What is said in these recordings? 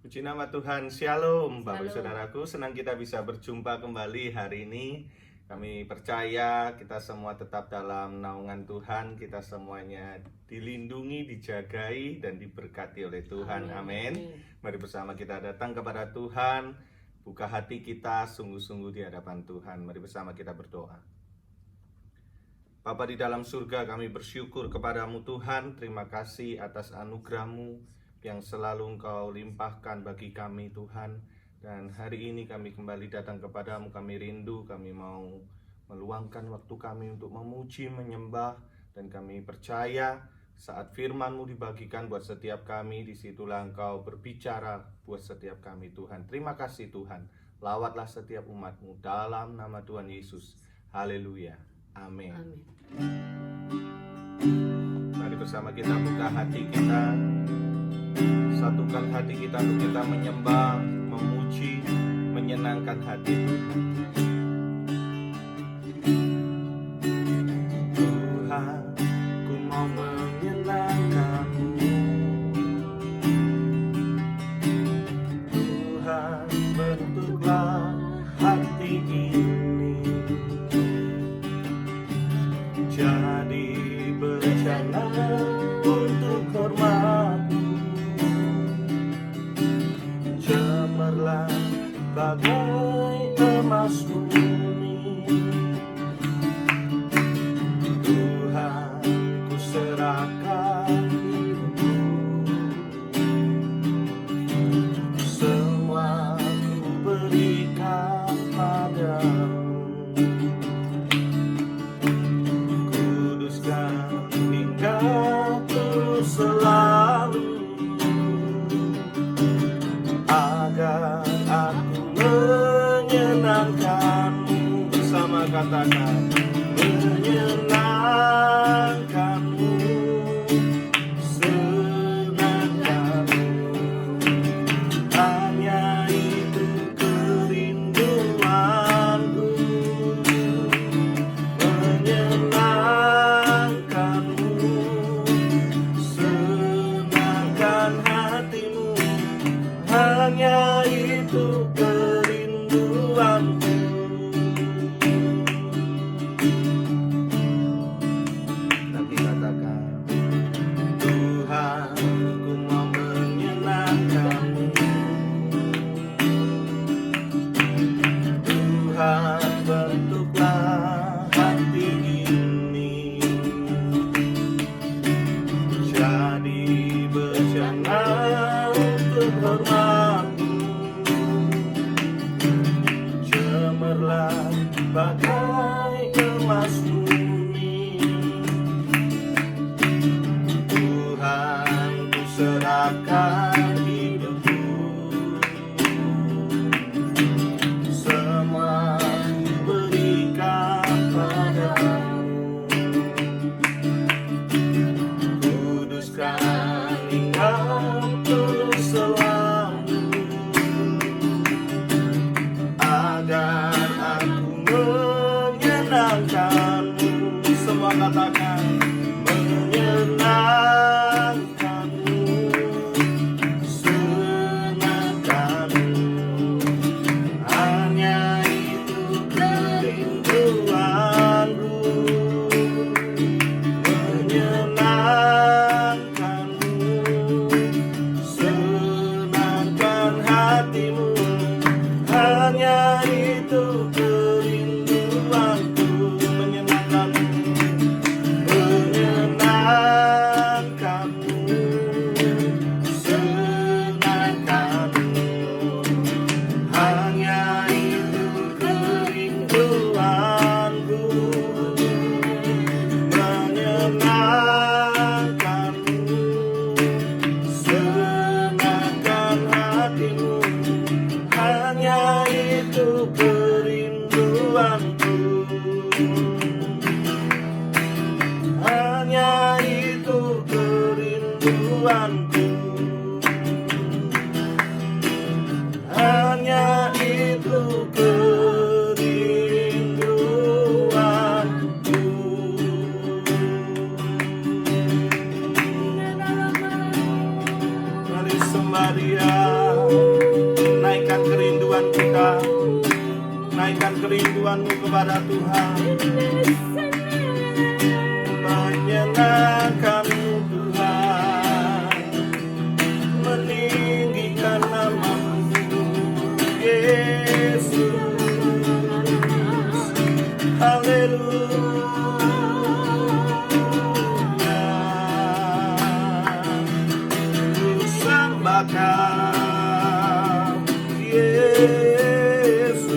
Puji nama Tuhan, Shalom Bapak Shalom. Saudaraku. Senang kita bisa berjumpa kembali hari ini. Kami percaya kita semua tetap dalam naungan Tuhan. Kita semuanya dilindungi, dijagai, dan diberkati oleh Tuhan. Amin. Mari bersama kita datang kepada Tuhan. Buka hati kita sungguh-sungguh di hadapan Tuhan. Mari bersama kita berdoa. Bapa di dalam surga, kami bersyukur kepadamu Tuhan. Terima kasih atas anugerah-Mu yang selalu Engkau limpahkan bagi kami Tuhan. Dan hari ini kami kembali datang kepadamu, kami rindu, kami mau meluangkan waktu kami untuk memuji, menyembah. Dan kami percaya saat firman-Mu dibagikan buat setiap kami, disitulah Engkau berbicara buat setiap kami Tuhan. Terima kasih Tuhan, lawatlah setiap umat-Mu dalam nama Tuhan Yesus. Haleluya, amin. Mari bersama kita buka hati kita, satukan hati kita untuk kita menyembah, memuji, menyenangkan hati Tuhan. Tuhan, ku mau menyenangkan-Mu. Tuhan, bentuklah hati ini jadi bejana untuk hormat-Mu. Cemerlang bagai emas murni. Tuhan, ku serahkan hidupku, semua ku berikan padamu. Kuduskan Engkau terus selalu, agar aku menyenangkan-Mu. Bersama katakan, menyenangkan-Mu, senangkan-Mu. Hanya itu kerinduanku, menyenangkan-Mu, senangkan hati-Mu. Hanya itu kerinduanku. Nanti katakan, Tuhan, ku mau menyenangkan-Mu. Tuhan, bentuklah hati ini jadi bejana untuk hormat-Mu. Cemerlang bagai emas murni. Tuhan, ku serahkan hidupku, semua ku berikan padamu. Kuduskan Engkau terus selalu, agar aku menyenangkan-Mu. Semua katakan, menyenangkan-Mu, senangkan-Mu. Hanya itu kerinduanku, menyenangkan-Mu, senangkan hati-Mu. Hanya itu kerinduanku, menyenangkan-Mu, menyenangkan-Mu, senangkan-Mu. Hanya itu kerinduanku, menyenangkan-Mu, senangkan hati-Mu. Hanya itu kerinduanku, hanya itu kerinduanku, hanya itu kerinduanku. Mari sembah Dia. kerinduan kita. Naikkan kerinduanmu kepada Tuhan. Menyenangkanmu Tuhan, meninggikan nama-Mu Yesus. Haleluya. Ku sembahkan Yesus,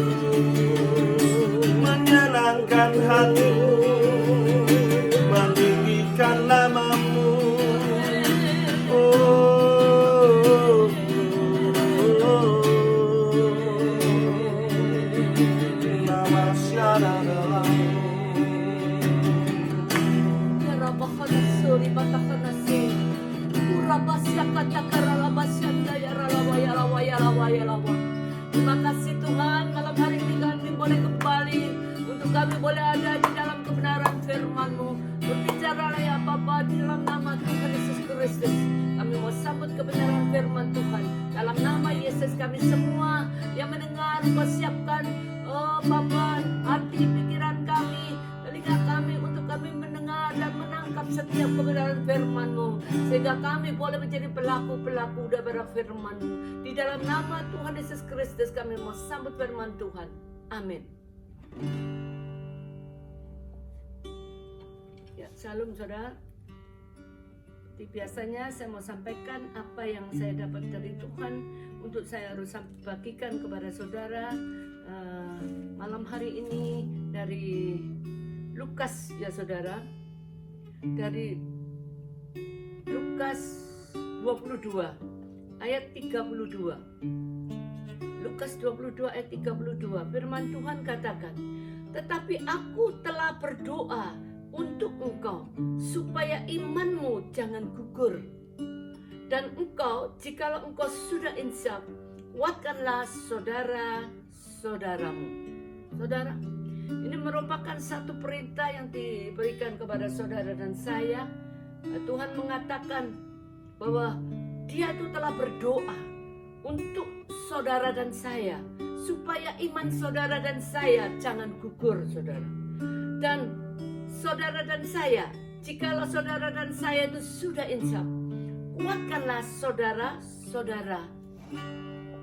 menyenangkan hatimu, meninggikan nama-Mu. Oh, nama syarana. Suri batakana se urabasya katakara labasyanda ya ralawa ya lawa ya lawa ya lawa. Terima kasih Tuhan, malam hari ini kami boleh kembali untuk kami boleh ada di dalam kebenaran firman-Mu. Berbicaralah ya Bapa di dalam nama Tuhan Yesus Kristus. Kami mau sambut kebenaran firman Tuhan. Dalam nama Yesus kami semua yang mendengar, Kau siapkan Bapa hati pikiran kami, telinga kami untuk kami mendengar dan menangkap setiap kebenaran firman-Mu, sehingga kami boleh menjadi pelaku-pelaku daripada firman-Mu. Di dalam nama Tuhan Yesus Kristus kami mau sambut firman Tuhan. Amin. Ya, shalom saudara. Seperti biasanya saya mau sampaikan apa yang saya dapat dari Tuhan untuk saya harus bagikan kepada saudara malam hari ini dari Lukas ya saudara, dari Lukas 22 ayat 32. Lukas 22 ayat 32, firman Tuhan katakan, tetapi aku telah berdoa untuk engkau supaya imanmu jangan gugur, dan engkau jikalau engkau sudah insaf, kuatkanlah saudara-saudaramu. Saudara, ini merupakan satu perintah yang diberikan kepada saudara dan saya. Tuhan mengatakan bahwa Dia itu telah berdoa untuk saudara dan saya, supaya iman saudara dan saya jangan gugur, saudara. Dan saudara dan saya, jikalau saudara dan saya itu sudah insaf, kuatkanlah saudara-saudara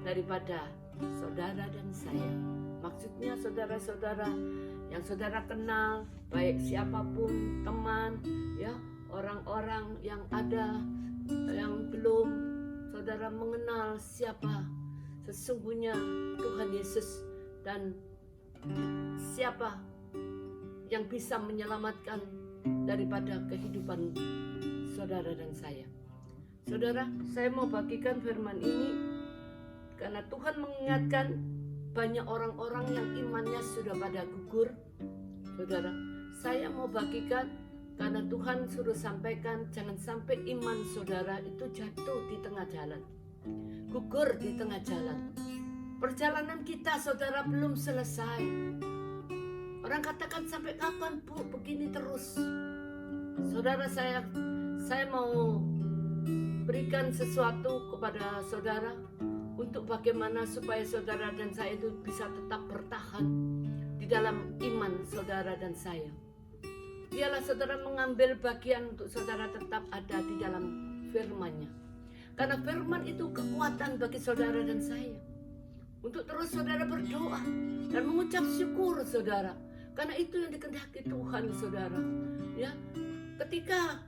daripada saudara dan saya. Maksudnya saudara-saudara yang saudara kenal, baik siapapun, teman, ya, orang-orang yang ada, yang belum saudara mengenal siapa sesungguhnya Tuhan Yesus dan siapa yang bisa menyelamatkan daripada kehidupan saudara dan saya. Saudara, saya mau bagikan firman ini karena Tuhan mengingatkan banyak orang-orang yang imannya sudah pada gugur. Saudara, saya mau bagikan karena Tuhan suruh sampaikan, jangan sampai iman saudara itu jatuh di tengah jalan, gugur di tengah jalan. Perjalanan kita saudara belum selesai. Orang katakan, sampai kapan Bu begini terus? Saudara, saya mau berikan sesuatu kepada saudara untuk bagaimana supaya saudara dan saya itu bisa tetap bertahan di dalam iman saudara dan saya. Biarlah saudara mengambil bagian untuk saudara tetap ada di dalam firman-Nya. Karena firman itu kekuatan bagi saudara dan saya. Untuk terus saudara berdoa dan mengucap syukur saudara. Karena itu yang dikehendaki Tuhan saudara. Ya, ketika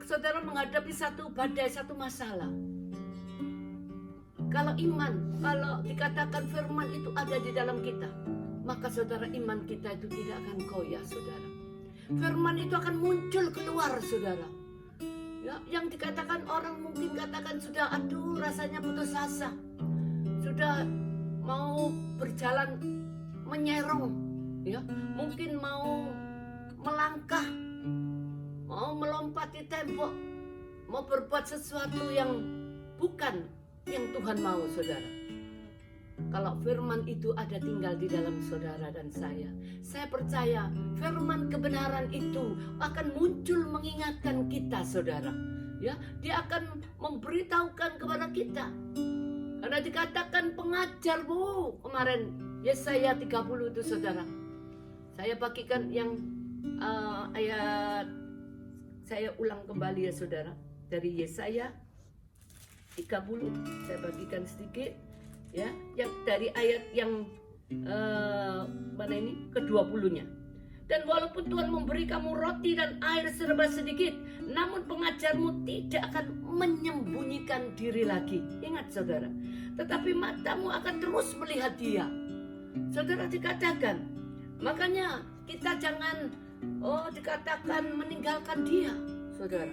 saudara menghadapi satu badai, satu masalah. Kalau dikatakan firman itu ada di dalam kita, maka saudara, iman kita itu tidak akan goyah saudara. Firman itu akan muncul keluar saudara. Ya, yang dikatakan orang mungkin katakan sudah rasanya putus asa, sudah mau berjalan menyerong, ya, mungkin mau melangkah, mau melompati tembok, mau berbuat sesuatu yang bukan yang Tuhan mau saudara. Kalau firman itu ada tinggal di dalam saudara dan saya percaya firman kebenaran itu akan muncul mengingatkan kita saudara. Ya, dia akan memberitahukan kepada kita. Dan Karena dikatakan pengajarmu kemarin, Yesaya 30 itu saudara. Saya bagikan yang ayat, saya ulang kembali ya saudara. Dari Yesaya 30, saya bagikan sedikit ya, yang dari ayat yang mana ini, ke-20-nya. Dan walaupun Tuhan memberi kamu roti dan air serba sedikit, namun pengajarmu tidak akan menyembunyikan diri lagi. Ingat saudara, tetapi matamu akan terus melihat dia. Saudara, dikatakan, makanya kita jangan dikatakan meninggalkan dia, saudara.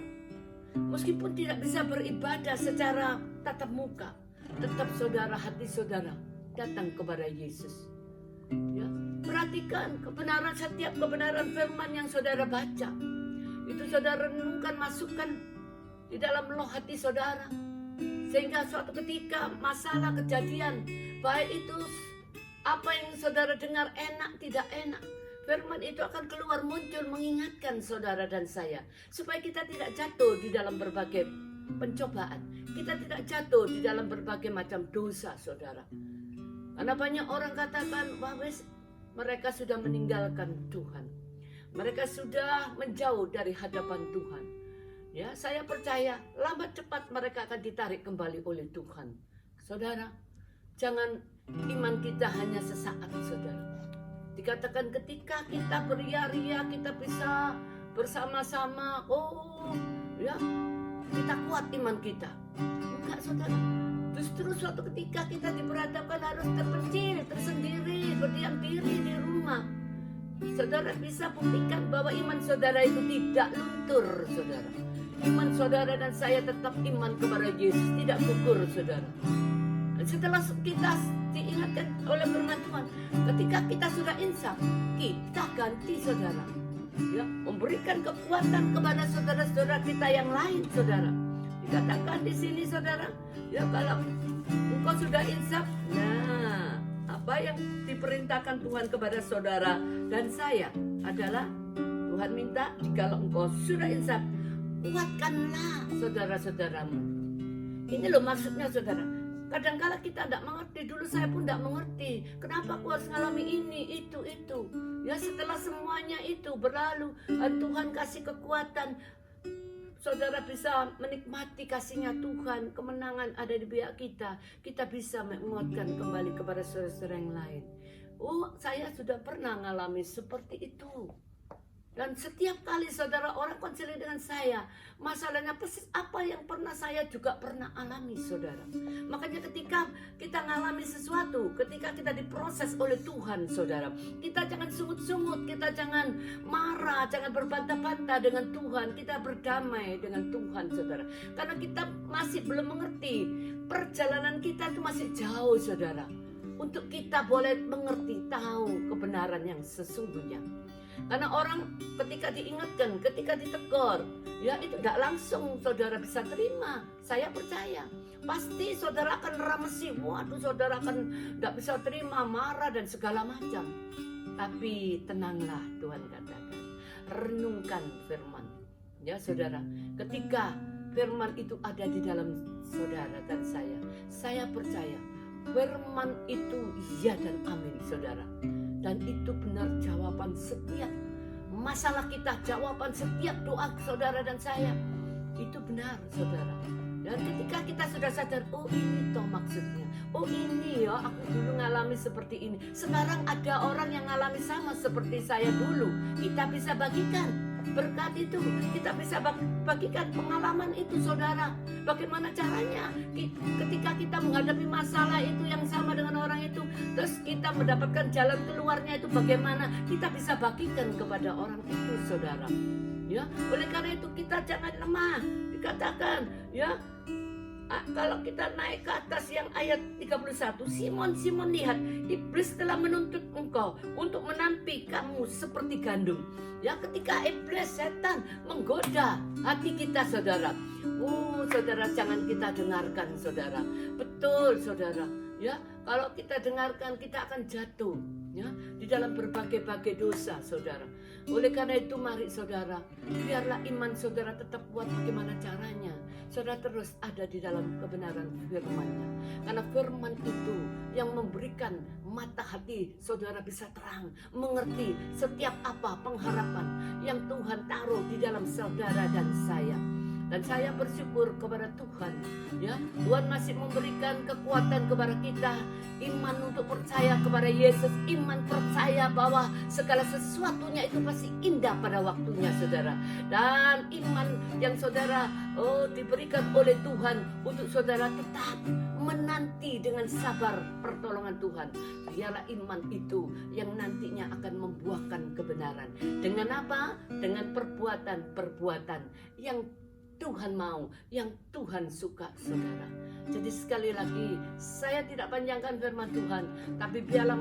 Meskipun tidak bisa beribadah secara tatap muka, tetap saudara, hati saudara datang kepada Yesus. Ya, perhatikan kebenaran, setiap kebenaran firman yang saudara baca, itu saudara renungkan, masukkan di dalam loh hati saudara, sehingga suatu ketika masalah kejadian, baik itu apa yang saudara dengar enak tidak enak, firman itu akan keluar muncul mengingatkan saudara dan saya, supaya kita tidak jatuh di dalam berbagai pencobaan, kita tidak jatuh di dalam berbagai macam dosa saudara. Karena banyak orang katakan, wah wes, mereka sudah meninggalkan Tuhan, mereka sudah menjauh dari hadapan Tuhan. Ya, saya percaya lambat cepat mereka akan ditarik kembali oleh Tuhan. Saudara, jangan iman kita hanya sesaat saudara. Dikatakan ketika kita beria-ria, kita bisa bersama-sama, ya, kita kuat iman kita. Enggak saudara, justru suatu ketika kita diperhadapkan harus terpencil, tersendiri, berdiam diri di rumah. Saudara bisa buktikan bahwa iman saudara itu tidak luntur saudara. Iman saudara dan saya tetap iman kepada Yesus, tidak gugur saudara. Setelah kita diingatkan oleh firman Tuhan, ketika kita sudah insaf, kita ganti saudara, ya, memberikan kekuatan kepada saudara-saudara kita yang lain saudara. Dikatakan di sini saudara, ya, kalau engkau sudah insaf, nah apa yang diperintahkan Tuhan kepada saudara dan saya adalah, Tuhan minta jikalau engkau sudah insaf, kuatkanlah saudara-saudaramu. Ini loh maksudnya saudara. Kadang-kala kita tidak mengerti, dulu saya pun tidak mengerti, kenapa aku harus ngalami ini, itu. Ya, setelah semuanya itu berlalu, Tuhan kasih kekuatan, saudara bisa menikmati kasihnya Tuhan, kemenangan ada di pihak kita, kita bisa menguatkan kembali kepada saudara-saudara yang lain. Saya sudah pernah ngalami seperti itu. Dan setiap kali saudara orang konseling dengan saya, masalahnya persis apa yang pernah saya juga pernah alami saudara. Makanya ketika kita ngalami sesuatu, ketika kita diproses oleh Tuhan saudara, kita jangan sungut-sungut, kita jangan marah, jangan berbantah-bantah dengan Tuhan, kita berdamai dengan Tuhan saudara. Karena kita masih belum mengerti, perjalanan kita itu masih jauh saudara, untuk kita boleh mengerti, tahu kebenaran yang sesungguhnya. Karena orang ketika diingatkan, ketika ditegur, ya itu tidak langsung saudara bisa terima. Saya percaya pasti saudara akan ramesi, waduh saudara akan tidak bisa terima, marah dan segala macam. Tapi tenanglah, Tuhan katakan, renungkan firman. Ya saudara, ketika firman itu ada di dalam saudara dan saya percaya firman itu iya dan amin saudara. Dan itu benar jawaban setiap masalah kita, jawaban setiap doa saudara dan saya. Itu benar saudara. Dan ketika kita sudah sadar, ini toh maksudnya, ini ya aku dulu ngalami seperti ini, sekarang ada orang yang ngalami sama seperti saya dulu, kita bisa bagikan berkat itu, kita bisa bagikan pengalaman itu saudara. Bagaimana caranya ketika kita menghadapi masalah itu yang sama dengan orang itu, terus kita mendapatkan jalan keluarnya itu bagaimana, kita bisa bagikan kepada orang itu saudara. Ya, oleh karena itu kita jangan lemah. Dikatakan ya, kalau kita naik ke atas yang ayat 31, Simon lihat, iblis telah menuntut engkau untuk menampi kamu seperti gandum. Ya, ketika iblis, setan menggoda hati kita saudara, saudara jangan kita dengarkan saudara. Betul saudara, ya, kalau kita dengarkan kita akan jatuh ya di dalam berbagai-bagai dosa saudara. Oleh karena itu mari saudara, biarlah iman saudara tetap kuat bagaimana caranya. Saudara terus ada di dalam kebenaran firman-Nya. Karena firman itu yang memberikan mata hati saudara bisa terang, mengerti setiap apa pengharapan yang Tuhan taruh di dalam saudara dan saya. Dan saya bersyukur kepada Tuhan, ya, Tuhan masih memberikan kekuatan kepada kita, iman untuk percaya kepada Yesus, iman percaya bahwa segala sesuatunya itu pasti indah pada waktunya, saudara. Dan iman yang saudara diberikan oleh Tuhan untuk saudara tetap menanti dengan sabar pertolongan Tuhan. Biarlah iman itu yang nantinya akan membuahkan kebenaran. Dengan apa? Dengan perbuatan-perbuatan yang Tuhan mau, yang Tuhan suka, saudara. Jadi sekali lagi, saya tidak panjangkan firman Tuhan, tapi biarlah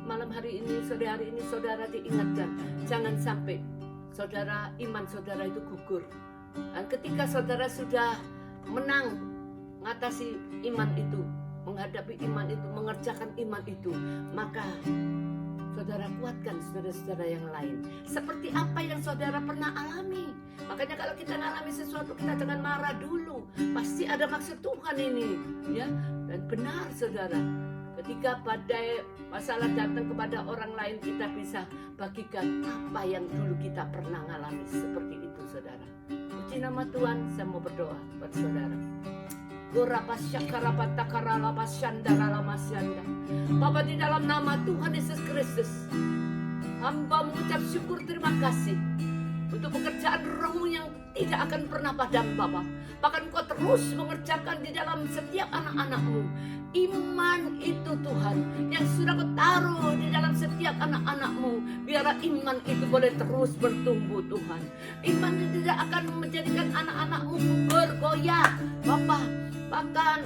malam hari ini, sore hari ini, saudara diingatkan, jangan sampai saudara, iman saudara itu gugur. Dan ketika saudara sudah menang mengatasi iman itu, menghadapi iman itu, mengerjakan iman itu, maka saudara kuatkan saudara-saudara yang lain. Seperti apa yang saudara pernah alami. Makanya kalau kita mengalami sesuatu, kita jangan marah dulu. Pasti ada maksud Tuhan ini, ya. Dan benar saudara, ketika badai masalah datang kepada orang lain, kita bisa bagikan apa yang dulu kita pernah alami. Seperti itu saudara. Puji nama Tuhan, saya mau berdoa buat saudara. Bapa, di dalam nama Tuhan Yesus Kristus, hamba mengucap syukur terima kasih untuk pekerjaan Roh-Mu yang tidak akan pernah padam, Bapa. Bahkan Kau terus mengerjakan di dalam setiap anak-anak-Mu. Iman itu Tuhan yang sudah Kau taruh di dalam setiap anak-anak-Mu. Biarlah iman itu boleh terus bertumbuh, Tuhan. Iman itu tidak akan menjadikan anak-anak-Mu bergoyah, Bapa. Bahkan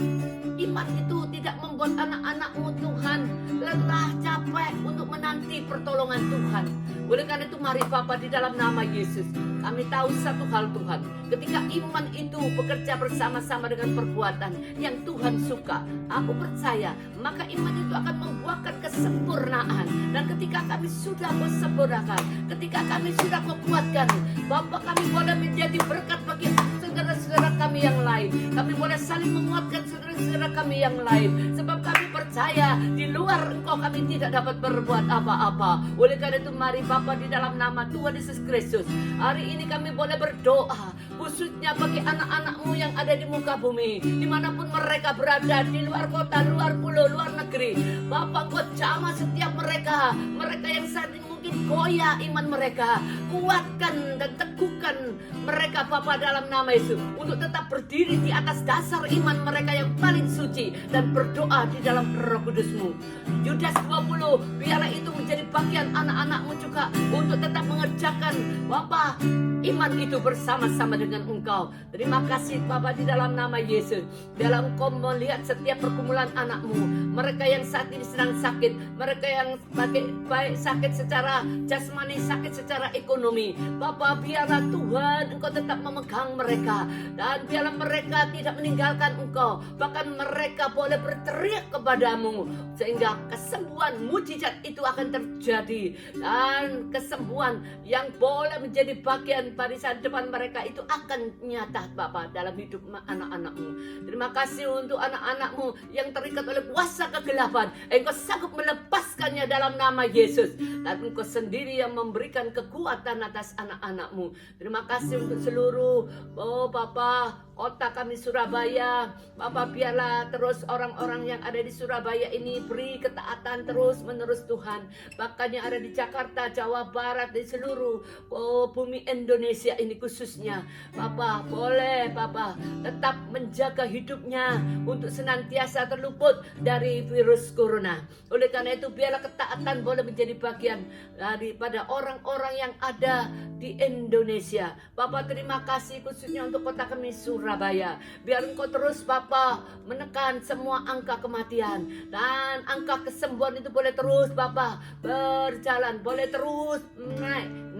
iman itu tidak membuat anak-anak-Mu, Tuhan, lelah capek untuk menanti pertolongan Tuhan. Oleh karena itu mari Bapa, di dalam nama Yesus, kami tahu satu hal, Tuhan. Ketika iman itu bekerja bersama-sama dengan perbuatan yang Tuhan suka, aku percaya maka iman itu akan membuahkan kesempurnaan. Dan ketika kami sudah kesempurnakan, ketika kami sudah kuatkan, Bapa, kami boleh menjadi berkat bagi saudara-saudara kami yang lain. Kami boleh saling menguatkan saudara-saudara kami yang lain. Sebab kami percaya di luar Engkau kami tidak dapat berbuat apa-apa. Oleh karena itu mari Bapa, di dalam nama Tuhan Yesus Kristus, hari ini kami boleh berdoa khususnya bagi anak-anak-Mu yang ada di muka bumi, dimanapun mereka berada, di luar kota, luar pulau, luar negeri. Bapa, Engkau jamah setiap mereka yang saat ini mungkin goyah iman mereka. Kuatkan dan teguhkan mereka, Bapa, dalam nama Yesus, untuk tetap berdiri di atas dasar iman mereka yang paling suci dan berdoa di dalam Roh Kudus-Mu. Yudas 20, biarlah itu menjadi bagian anak-anak-Mu juga untuk tetap mengerjakan, Bapa, iman itu bersama-sama dengan Engkau. Terima kasih Bapa, di dalam nama Yesus. Biarlah Engkau melihat setiap pergumulan anak-Mu, mereka yang saat ini sedang sakit, mereka yang baik sakit secara jasmani, sakit secara ekonomi. Bapa, biarlah Tuhan Engkau tetap memegang mereka, dan biarlah mereka tidak meninggalkan Engkau. Bahkan mereka boleh berteriak kepadamu, sehingga kesembuhan mujizat itu akan terjadi. Dan kesembuhan yang boleh menjadi bagian barisan depan mereka itu akan nyata, Bapa, dalam hidup anak-anak-Mu. Terima kasih untuk anak-anak-Mu yang terikat oleh kuasa kegelapan. Engkau sanggup melepaskannya dalam nama Yesus. Dan Engkau sendiri yang memberikan kekuatan atas anak-anak-Mu. Terima kasih untuk seluruh, Bapa, kota kami Surabaya. Bapa, biarlah terus orang-orang yang ada di Surabaya ini beri ketaatan terus menerus, Tuhan. Bahkan yang ada di Jakarta, Jawa Barat, di seluruh bumi Indonesia ini khususnya, Bapa, boleh Bapa tetap menjaga hidupnya untuk senantiasa terluput dari virus corona. Oleh karena itu biarlah ketaatan boleh menjadi bagian daripada orang-orang yang ada di Indonesia. Bapa, terima kasih khususnya untuk kota kami Surabaya. Biar Engkau terus Bapa menekan semua angka kematian, dan angka kesembuhan itu boleh terus Bapa berjalan, boleh terus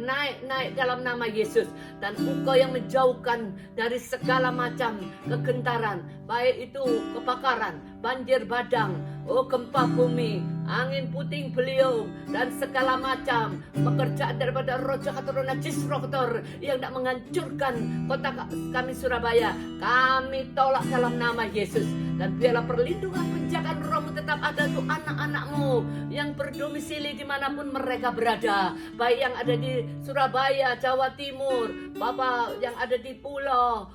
naik dalam nama Yesus. Dan Engkau yang menjauhkan dari segala macam kegentaran, baik itu kebakaran, banjir bandang, Oh gempa bumi, angin puting beliung, dan segala macam pekerjaan daripada roh jahat, roh najis, roh kotor yang tidak menghancurkan kota kami Surabaya, kami tolak dalam nama Yesus. Dan biarlah perlindungan penjagaan rohmu tetap ada untuk anak-anakmu yang berdomisili dimanapun mereka berada, baik yang ada di Surabaya, Jawa Timur, Bapak yang ada di pulau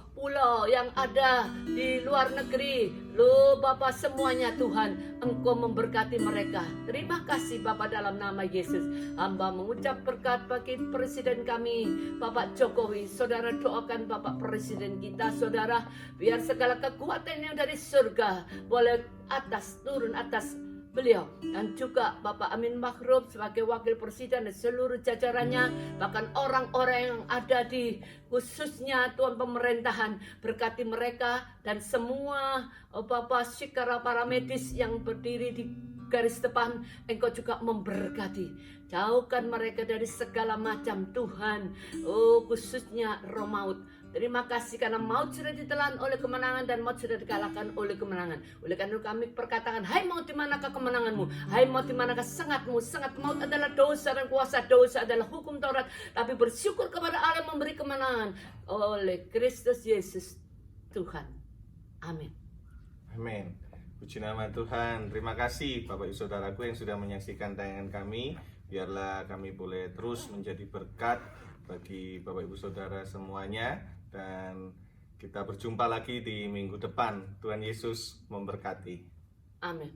yang ada di luar negeri. Lo Bapak semuanya Tuhan, Engkau memberkati mereka. Terima kasih Bapak dalam nama Yesus. Hamba mengucap berkat bagi Presiden kami Bapak Jokowi. Saudara doakan Bapak Presiden kita, saudara, biar segala kekuatan yang dari surga boleh turun atas beliau, dan juga Bapak Amin Makruf sebagai wakil presiden dan seluruh jajarannya, bahkan orang-orang yang ada di khususnya Tuhan pemerintahan, berkati mereka dan semua Bapak Sikara para medis yang berdiri di garis depan. Engkau juga memberkati, jauhkan mereka dari segala macam Tuhan, khususnya roh maut. Terima kasih karena maut sudah ditelan oleh kemenangan dan maut sudah dikalahkan oleh kemenangan. Oleh karena itu kami perkatakan, hai maut di manakah kemenanganmu? Hai maut di manakah sengatmu? Sengat maut adalah dosa dan kuasa dosa adalah hukum Taurat. Tapi bersyukur kepada Allah yang memberi kemenangan oleh Kristus Yesus Tuhan. Amin. Amin. Puji nama Tuhan. Terima kasih Bapak Ibu Saudaraku yang sudah menyaksikan tayangan kami. Biarlah kami boleh terus menjadi berkat bagi Bapak Ibu Saudara semuanya. Dan kita berjumpa lagi di minggu depan. Tuhan Yesus memberkati. Amin.